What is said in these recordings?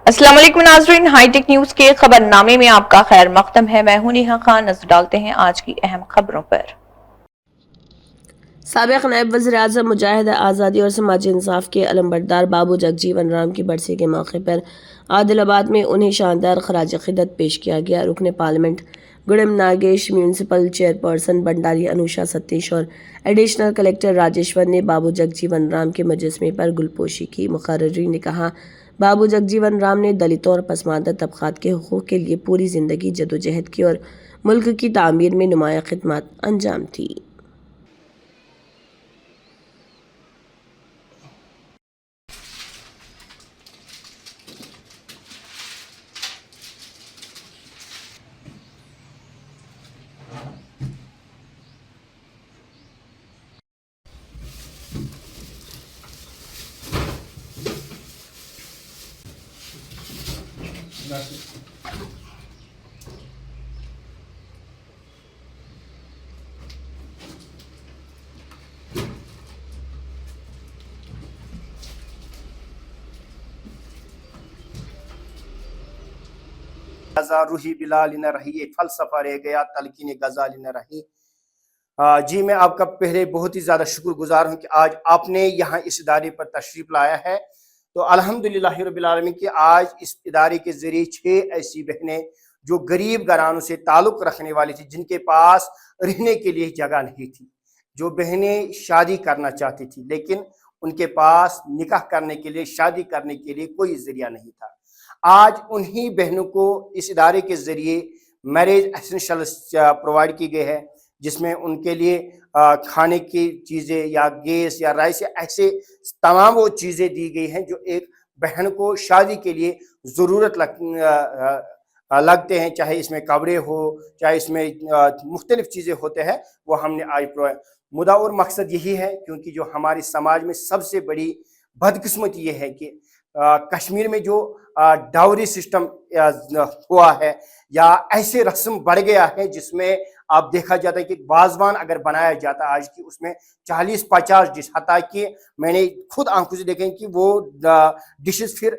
अस्सलाम वालेकुम नाज़रीन, हाईटेक न्यूज के खबरनामे में आपका खैर मकदम है। मैं हूं नेहा खान। नजर डालते हैं आज की अहम खबरों पर। साबिक़ नायब वज़ीर-ए-आज़म मुजाहिद आज़ादी और समाजी इंसाफ के अलमबरदार बाबू जगजीवन राम की बरसी के मौके पर आदिलाबाद में उन्हें शानदार खराज क़िदत पेश किया गया। रुकन parliament Gudam Nagesh, municipal chairperson Bhandari Anusha Satish और एडिशनल कलेक्टर राजेश्वर ने बाबू जगजीवन राम के मुजस्समे पर गुलपोशी की। मुक़र्रिरीन ने कहा, बाबू जगजीवन राम ने दलितों और पसमानदा तबक़ात के हुकूक़ के लिए पूरी ज़िंदगी जदोजहद की और मुल्क की तामीर में नुमाया खिदमत अंजाम दी। रूही बिलाल न रही, एक फलसफा रह गया तलकीन गजाल न रही। जी, मैं आपका पहले बहुत ही ज़्यादा शुक्रगुजार हूँ कि आज आपने यहाँ इस इदारे पर तशरीफ़ लाया है। तो अल्हम्दुलिल्लाह रब्बिल आलमीन कि आज इस इदारे के ज़रिए 6 ऐसी बहनें जो गरीब घरानों से ताल्लुक़ रखने वाली थी, जिनके पास रहने के लिए जगह नहीं थी, जो बहनें शादी करना चाहती थी लेकिन उनके पास निकाह करने के लिए, शादी करने के लिए कोई ज़रिया नहीं था, आज उन्हीं बहनों को इस इदारे के ज़रिए मैरिज एसेंशियल्स प्रोवाइड की गई है, जिसमें उनके लिए खाने की चीज़ें या गैस या राइस या ऐसे तमाम वो चीज़ें दी गई हैं जो एक बहन को शादी के लिए ज़रूरत लगते हैं, चाहे इसमें कपड़े हो, चाहे इसमें मुख्तलिफ़ चीज़ें होते हैं, वो हमने आज प्रोवाइड। मुद्दा और मकसद यही है क्योंकि जो हमारे समाज में सबसे बड़ी बदकिस्मती ये है कि कश्मीर में जो डाउरी सिस्टम हुआ है या ऐसे रस्म बढ़ गया है जिसमें आप देखा जाता है कि वाजवान अगर बनाया जाता है आज की, उसमें 40-50 डिश, हता कि मैंने खुद आंखों से देखे कि वो डिशेस फिर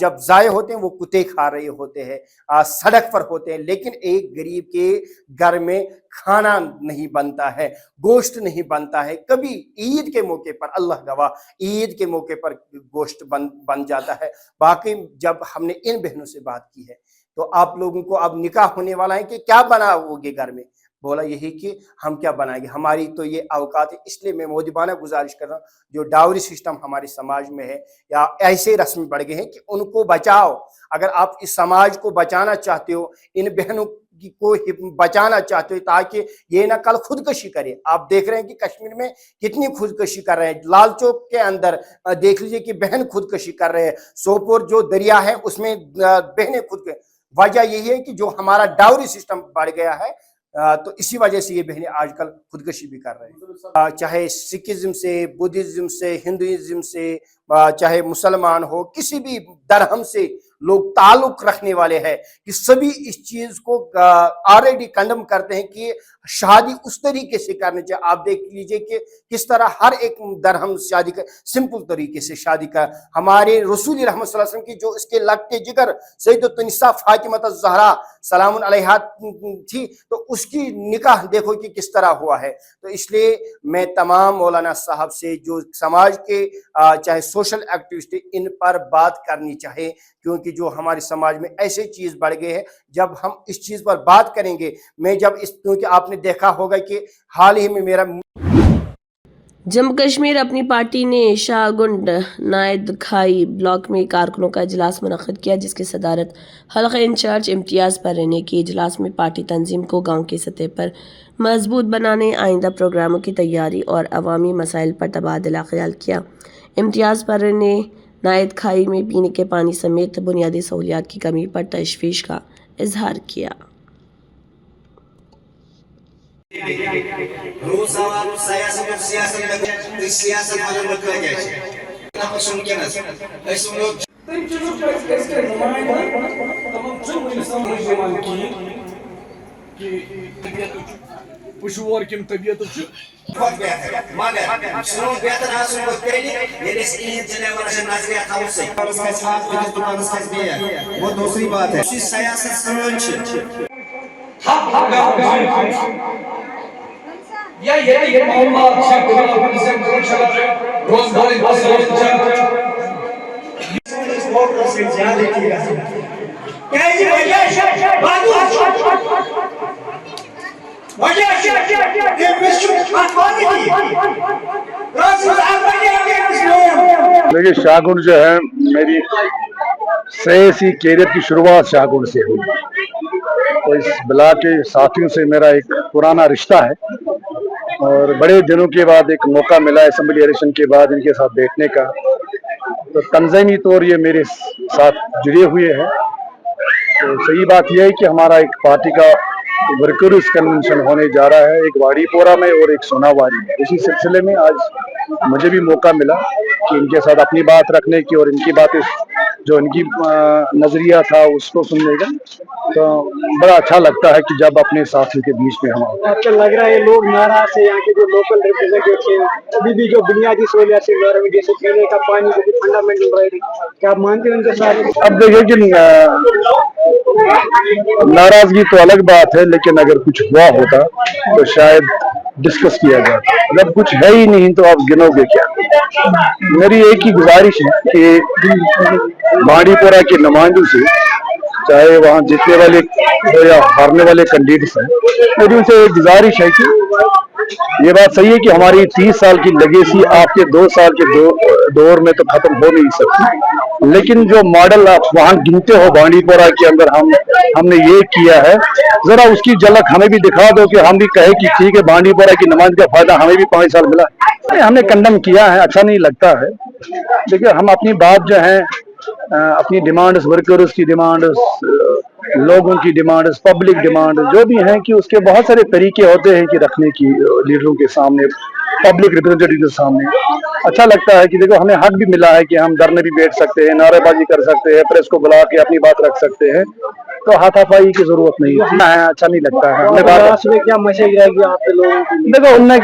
जब ज़ाय होते हैं वो कुत्ते खा रहे होते हैं, सड़क पर होते हैं, लेकिन एक गरीब के घर में खाना नहीं बनता है, गोश्त नहीं बनता है। कभी ईद के मौके पर, अल्लाह गवाह, ईद के मौके पर गोश्त बन जाता है। बाकी जब हमने इन बहनों से बात की है तो आप लोगों को अब निकाह होने वाला है कि क्या बनाओगे घर में, बोला यही कि हम क्या बनाएंगे, हमारी तो ये औकात है। इसलिए मैं मोदिबाना गुजारिश कर रहा हूँ, जो डाउरी सिस्टम हमारे समाज में है या ऐसे रस्म बढ़ गए हैं कि उनको बचाओ। अगर आप इस समाज को बचाना चाहते हो, इन बहनों को बचाना चाहते हो ताकि ये ना कल खुदकशी करे। आप देख रहे हैं कि कश्मीर में कितनी खुदकशी कर रहे हैं। लाल चौक के अंदर देख लीजिए कि बहन खुदकशी कर रहे हैं। सोपोर जो दरिया है उसमें बहनें खुद, वजह यही है कि जो हमारा डाउरी सिस्टम बढ़ गया है, तो इसी वजह से ये बहनें आजकल खुदकशी भी कर रहे हैं। चाहे सिखिज्म से, बुद्धिज्म से, हिंदुइज्म से, चाहे मुसलमान हो, किसी भी धर्म से लोग ताल्लुक रखने वाले हैं कि सभी इस चीज को ऑलरेडी कंडम करते हैं कि शादी उस तरीके से करनी चाहिए। आप देख लीजिए कि किस तरह हर एक धर्म शादी का सिंपल तरीके से शादी का, हमारे रसूल रहमत सल्लल्लाहु अलैहि वसल्लम की जो इसके लगते जिगर सैयदतुन्निसा फातिमा ज़हरा सलामुन अलैहा थी, तो उसकी निकाह देखो कि किस तरह हुआ है। तो इसलिए मैं तमाम मौलाना साहब से, जो समाज के चाहे सोशल एक्टिविस्ट, इन पर बात करनी चाहिए क्योंकि जो हमारे समाज में ऐसे चीज़ बढ़ गए हैं। जब हम इस चीज़ पर बात करेंगे, मैं जब इस, क्योंकि आपने देखा होगा कि हाल ही में मेरा जम्मू कश्मीर अपनी पार्टी ने शाहगुंड नायद खाई ब्लॉक में कारकुनों का इजलास मुनक्किद किया, जिसकी सदारत हल्का इंचार्ज इम्तियाज़ परवीन की। इजलास में पार्टी तंजीम को गाँव की सतह पर मजबूत बनाने, आइंदा प्रोग्रामों की तैयारी और अवामी मसाइल पर तबादला ख्याल किया। इम्तियाज़ परवीन ने नायद खाई में पीने के पानी समेत बुनियादी सहूलियात की कमी पर तशवीश का इजहार किया। Puşu var kim tabiatı बहुत बेहतर मगर सुनो बेहतर आसन को तेली ये इन जने वाला नजरिया था उससे उसका साथ में दुकान का दिया वो दूसरी बात है इस सियासत समझ ya Allah şartlarına bizim konuşarak rozları basılacak. बहुत से ज्यादा किया कैसे वजह ये विश्व आबादी देखिए शाहगुन जो है मेरी सियासी कैरियर की शुरुआत शाहगुन से हुई। तो इस ब्लॉक के साथियों से मेरा एक पुराना रिश्ता है और बड़े दिनों के बाद एक मौका मिला असेंबली इलेक्शन के बाद इनके साथ बैठने का। तो तंजीमी तौर ये मेरे साथ जुड़े हुए हैं। तो सही बात यह है कि हमारा एक पार्टी का वर्कर्स कन्वेंशन होने जा रहा है, एक वाड़ीपोरा में और एक सोनावाड़ी में। इसी सिलसिले में आज मुझे भी मौका मिला कि इनके साथ अपनी बात रखने की और इनकी बातें जो इनकी नजरिया था उसको सुनने का। तो बड़ा अच्छा लगता है कि जब अपने साथियों के बीच में हम आपको लग रहा है लोग नाराज है यहाँ के जो लोकल रिप्रेजेंटेटिव हैं अभी भी जो बुनियादी सहूलियत से गवर्नमेंट जैसे पीने का पानी जो फंडामेंटल राइट क्या आप मानते हैं उनके साथ? अब देखिए कि नाराजगी तो अलग बात है, लेकिन अगर कुछ हुआ होता तो शायद डिस्कस किया जाता। अगर कुछ है ही नहीं तो आप गिनोगे क्या? मेरी एक ही गुजारिश है कि बाड़ीपुरा के नुमाइंदों से, चाहे वहाँ जीतने वाले या हारने वाले कैंडिडेट्स हैं, मेरी उनसे एक गुजारिश है कि ये बात सही है कि हमारी 30 साल की लेगेसी आपके 2 साल के दौर में तो खत्म हो नहीं सकती, लेकिन जो मॉडल आप वहाँ गिनते हो बाड़ीपुरा के अंदर हमने ये किया है, जरा उसकी झलक हमें भी दिखा दो कि हम भी कहे कि ठीक है बाड़ीपुरा की नुमाइंदगी का फायदा हमें भी 5 साल मिला। हमने कंडम किया है, अच्छा नहीं लगता है। देखिए हम अपनी बात जो है अपनी डिमांड्स, वर्कर्स की डिमांड्स, लोगों की डिमांड्स, पब्लिक डिमांड जो भी हैं कि उसके बहुत सारे तरीके होते हैं कि रखने की लीडरों के सामने, पब्लिक रिप्रेजेंटेटिव के सामने। अच्छा लगता है कि देखो हमें हक भी मिला है कि हम धरने भी बैठ सकते हैं, नारेबाजी कर सकते हैं, प्रेस को बुला के अपनी बात रख सकते हैं। तो हाथापाई की जरूरत नहीं है, अच्छा नहीं लगता है। क्या मैसेज रहेगी आपके लोगों के लिए? देखो उनने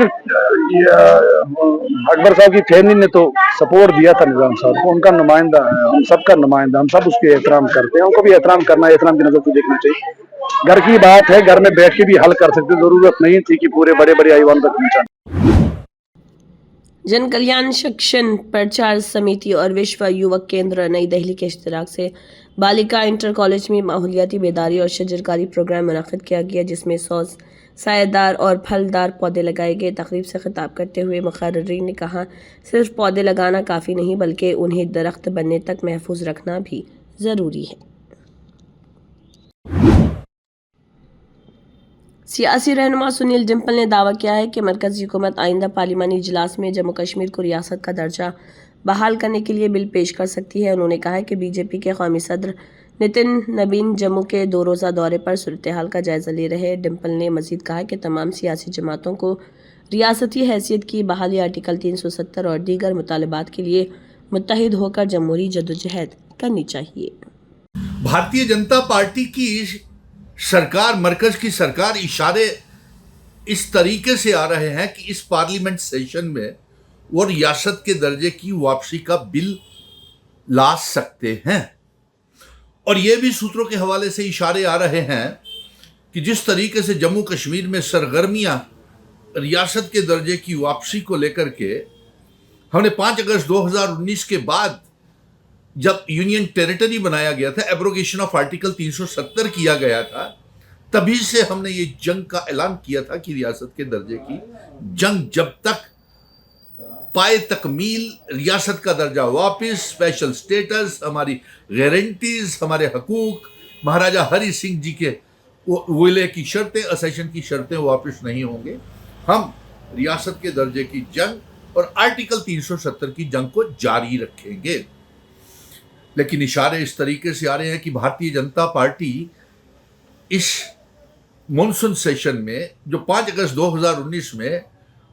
अकबर साहब की फैमिली ने तो सपोर्ट दिया था निजाम साहब को, उनका नुमाइंदा है, हम सबका नुमाइंदा, हम सब उसके एहतराम करते हैं, उनको भी एहतराम करना, एहतराम की नजर से देखना चाहिए। घर की बात है, घर में बैठ के भी हल कर सकते, जरूरत नहीं थी कि पूरे बड़े बड़े आईवान तक पहुंचाना। जन कल्याण शिक्षण प्रचार समिति और विश्व युवक केंद्र नई दिल्ली के इश्तिराक से बालिका इंटर कॉलेज में माहौलियाती बेदारी और शजरकारी प्रोग्राम मुनक़िद किया गया, जिसमें 100 सायेदार और फलदार पौधे लगाए गए। तकरीब से खिताब करते हुए मुक़र्रिरीन ने कहा, सिर्फ पौधे लगाना काफ़ी नहीं बल्कि उन्हें दरख्त बनने तक महफूज रखना भी ज़रूरी है। सियासी रहनुमा सुनील डिम्पल ने दावा किया है कि मरकज़ी हुकूमत आइंदा पार्लिमानी इजलास में जम्मू कश्मीर को रियासत का दर्जा बहाल करने के लिए बिल पेश कर सकती है। उन्होंने कहा है कि बीजेपी के कौमी सदर नितिन नबीन जम्मू के 2 रोज़ा दौरे पर सूरत हाल का जायज़ा ले रहे। डिम्पल ने मज़ीद कहा कि तमाम सियासी जमातों को रियासती हैसियत की बहाली, आर्टिकल 370 और दीगर मुतालबात के लिए मुत्तहिद होकर जमहूरी जदोजहद करनी चाहिए। भारतीय जनता पार्टी की सरकार, मरकज की सरकार, इशारे इस तरीके से आ रहे हैं कि इस पार्लियामेंट सेशन में वो रियासत के दर्जे की वापसी का बिल ला सकते हैं। और ये भी सूत्रों के हवाले से इशारे आ रहे हैं कि जिस तरीके से जम्मू कश्मीर में सरगर्मियां रियासत के दर्जे की वापसी को लेकर के हमने 5 अगस्त 2019 के बाद जब यूनियन टेरिटरी बनाया गया था, एब्रोगेशन ऑफ आर्टिकल 370 किया गया था, तभी से हमने ये जंग का ऐलान किया था कि रियासत के दर्जे की जंग जब तक पाए तकमील, रियासत का दर्जा वापस, स्पेशल स्टेटस, हमारी गारंटीज, हमारे हकूक, महाराजा हरि सिंह जी के विलय की शर्तें, असेशन की शर्तें वापस नहीं होंगे, हम रियासत के दर्जे की जंग और आर्टिकल 370 की जंग को जारी रखेंगे। लेकिन इशारे इस तरीके से आ रहे हैं कि भारतीय जनता पार्टी इस मॉनसून सेशन में, जो 5 अगस्त 2019 में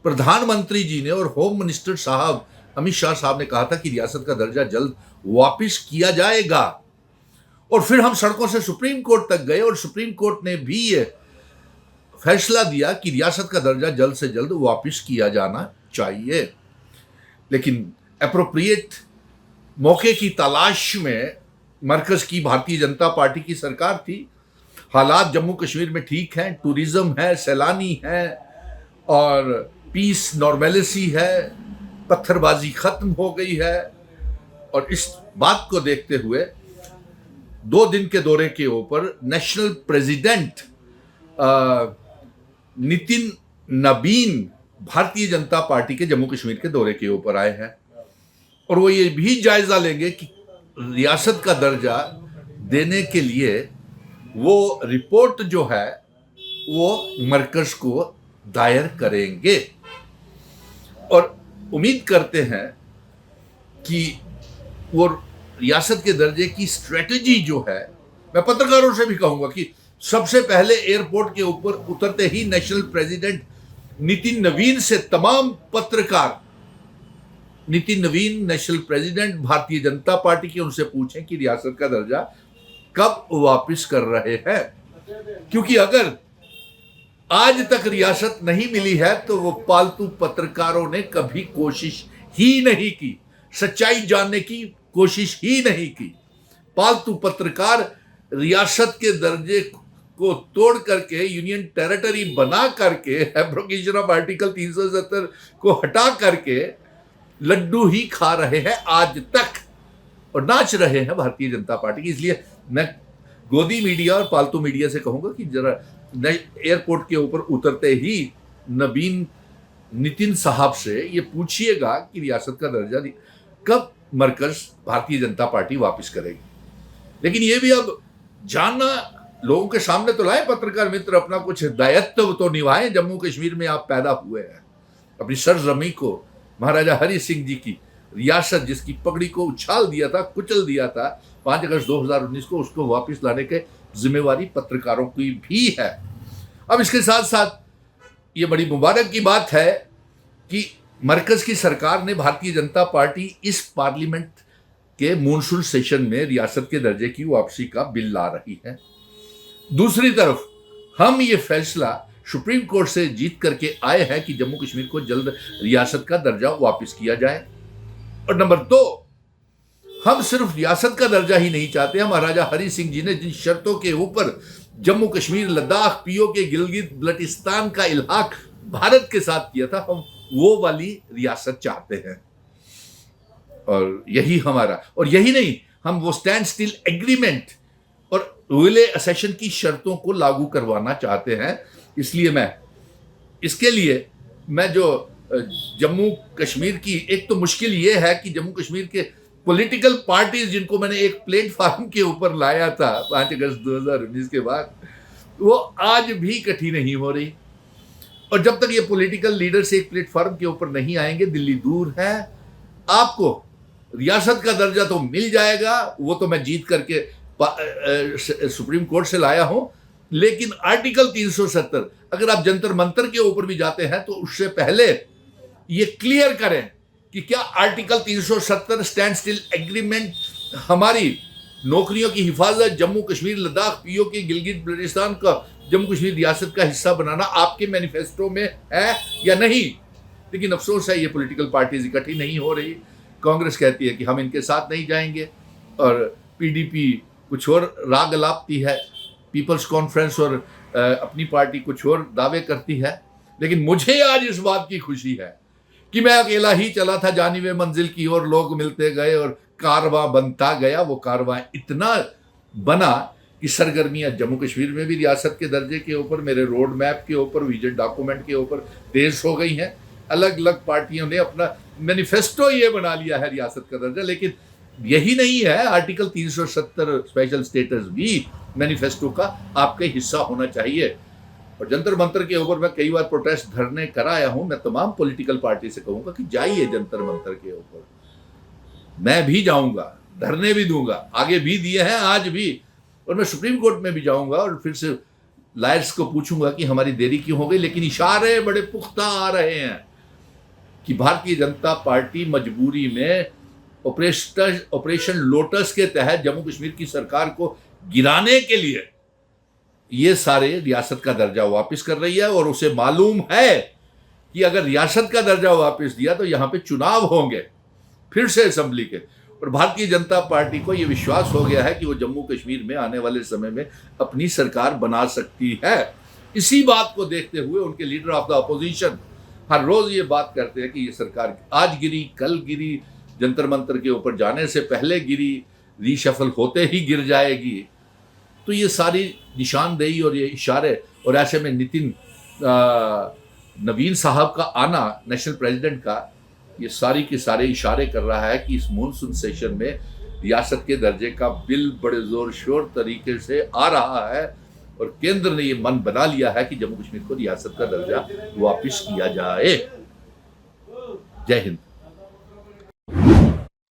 प्रधानमंत्री जी ने और होम मिनिस्टर साहब अमित शाह साहब ने कहा था कि रियासत का दर्जा जल्द वापस किया जाएगा, और फिर हम सड़कों से सुप्रीम कोर्ट तक गए और सुप्रीम कोर्ट ने भी ये फैसला दिया कि रियासत का दर्जा जल्द से जल्द वापस किया जाना चाहिए। लेकिन एप्रोप्रिएट मौके की तलाश में मरकज की भारतीय जनता पार्टी की सरकार थी। हालात जम्मू कश्मीर में ठीक हैं, टूरिज्म है, सैलानी है और पीस नॉर्मेलिसी है, पत्थरबाजी खत्म हो गई है। और इस बात को देखते हुए 2 दिन के दौरे के ऊपर national president Nitin Nabin Bharatiya Janata party के जम्मू कश्मीर के दौरे के ऊपर आए हैं और वो ये भी जायजा लेंगे कि रियासत का दर्जा देने के लिए वो रिपोर्ट जो है वो मरकज को दायर करेंगे और उम्मीद करते हैं कि वो रियासत के दर्जे की स्ट्रेटजी जो है, मैं पत्रकारों से भी कहूंगा कि सबसे पहले एयरपोर्ट के ऊपर उतरते ही नेशनल प्रेसिडेंट नितिन नवीन से तमाम पत्रकार, नितिन नवीन national president Bharatiya Janata party के, उनसे पूछें कि रियासत का दर्जा कब वापस कर रहे हैं, क्योंकि अगर आज तक रियासत नहीं मिली है तो वो पालतू पत्रकारों ने कभी कोशिश ही नहीं की, सच्चाई जानने की कोशिश ही नहीं की। पालतू पत्रकार रियासत के दर्जे को तोड़ करके, यूनियन टेरिटरी बना करके, एब्रोगेशन ऑफ आर्टिकल 370 को हटा करके लड्डू ही खा रहे हैं आज तक और नाच रहे हैं भारतीय जनता पार्टी की। इसलिए मैं गोदी मीडिया और पालतू मीडिया से कहूंगा कि जरा एयरपोर्ट के ऊपर उतरते ही नितिन साहब से ये पूछिएगा कि रियासत का दर्जा कब मरकज भारतीय जनता पार्टी वापस करेगी। लेकिन ये भी अब जानना लोगों के सामने तो लाए पत्रकार मित्र, अपना कुछ दायित्व तो निभाएं। जम्मू कश्मीर में आप पैदा हुए हैं, अपनी सरजमी को महाराजा हरि सिंह जी की रियासत जिसकी पगड़ी को उछाल दिया था, कुचल दिया था 5 अगस्त 2019 को, उसको वापस लाने के जिम्मेवारी पत्रकारों की भी है। अब इसके साथ साथ ये बड़ी मुबारक की बात है कि मरकज की सरकार ने, भारतीय जनता पार्टी इस पार्लियामेंट के मॉनसून सेशन में रियासत के दर्जे की वापसी का बिल ला रही है। दूसरी तरफ हम ये फैसला सुप्रीम कोर्ट से जीत करके आए हैं कि जम्मू कश्मीर को जल्द रियासत का दर्जा वापस किया जाए। और नंबर 2, हम सिर्फ रियासत का दर्जा ही नहीं चाहते, हम महाराजा हरि सिंह जी ने जिन शर्तों के ऊपर जम्मू कश्मीर, लद्दाख, पीओके, गिलगित बल्टिस्तान का इल्हाक भारत के साथ किया था, हम वो वाली रियासत चाहते हैं। और यही हमारा, और यही नहीं, हम वो स्टैंड स्टिल एग्रीमेंट और रूले असेशन की शर्तों को लागू करवाना चाहते हैं। इसलिए इसके लिए मैं जो जम्मू कश्मीर की, एक तो मुश्किल ये है कि जम्मू कश्मीर के पॉलिटिकल पार्टीज जिनको मैंने एक प्लेटफार्म के ऊपर लाया था 5 अगस्त 2019 के बाद, वो आज भी इकट्ठी नहीं हो रही। और जब तक ये पॉलिटिकल लीडर्स एक प्लेटफार्म के ऊपर नहीं आएंगे, दिल्ली दूर है। आपको रियासत का दर्जा तो मिल जाएगा, वो तो मैं जीत करके सुप्रीम कोर्ट से लाया हूं, लेकिन आर्टिकल 370 अगर आप जंतर मंतर के ऊपर भी जाते हैं तो उससे पहले ये क्लियर करें कि क्या आर्टिकल 370 स्टैंड स्टिल एग्रीमेंट हमारी नौकरियों की हिफाजत, जम्मू कश्मीर, लद्दाख, पीओके, गिलगित बल्टिस्तान का जम्मू कश्मीर रियासत का हिस्सा बनाना आपके मैनिफेस्टो में है या नहीं। लेकिन अफसोस है ये पॉलिटिकल पार्टीज इकट्ठी नहीं हो रही। कांग्रेस कहती है कि हम इनके साथ नहीं जाएंगे और पीडीपी कुछ और राग अलापती है, पीपल्स कॉन्फ्रेंस और अपनी पार्टी कुछ और दावे करती है। लेकिन मुझे आज इस बात की खुशी है कि मैं अकेला ही चला था जानिबे मंजिल की ओर, लोग मिलते गए और कारवां बनता गया। वो कारवां इतना बना कि सरगर्मियां जम्मू कश्मीर में भी रियासत के दर्जे के ऊपर, मेरे रोड मैप के ऊपर, विजन डॉक्यूमेंट के ऊपर तेज हो गई हैं। अलग अलग पार्टियों ने अपना मैनिफेस्टो ये बना लिया है रियासत का दर्जा। लेकिन यही नहीं है, आर्टिकल 370 स्पेशल स्टेटस भी मैनिफेस्टो का आपका हिस्सा होना चाहिए। और जंतर मंतर के ऊपर मैं कई बार प्रोटेस्ट धरने कराया हूं। मैं तमाम पॉलिटिकल पार्टी से कहूंगा कि जाइए जंतर मंतर के ऊपर, मैं भी जाऊंगा, धरने भी दूंगा, आगे भी दिए हैं, आज भी। और मैं सुप्रीम कोर्ट में भी जाऊंगा और फिर से लायर्स को पूछूंगा कि हमारी देरी क्यों हो गई। लेकिन इशारे बड़े पुख्ता आ रहे हैं कि भारतीय जनता पार्टी मजबूरी में ऑपरेशन लोटस के तहत जम्मू कश्मीर की सरकार को गिराने के लिए ये सारे रियासत का दर्जा वापस कर रही है और उसे मालूम है कि अगर रियासत का दर्जा वापस दिया तो यहाँ पे चुनाव होंगे फिर से असेंबली के। और भारतीय जनता पार्टी को ये विश्वास हो गया है कि वो जम्मू कश्मीर में आने वाले समय में अपनी सरकार बना सकती है। इसी बात को देखते हुए उनके लीडर ऑफ द अपोजिशन हर रोज ये बात करते हैं कि ये सरकार आज गिरी, कल गिरी, जंतर मंतर के ऊपर जाने से पहले गिरी, रीशफल होते ही गिर जाएगी। तो ये सारी निशानदेही और ये इशारे, और ऐसे में नितिन नवीन साहब का आना, नेशनल प्रेसिडेंट का, ये सारी के सारे इशारे कर रहा है कि इस मॉनसून सेशन में रियासत के दर्जे का बिल बड़े जोर शोर तरीके से आ रहा है और केंद्र ने ये मन बना लिया है कि जम्मू कश्मीर को रियासत का दर्जा वापस किया जाए। जय हिंद।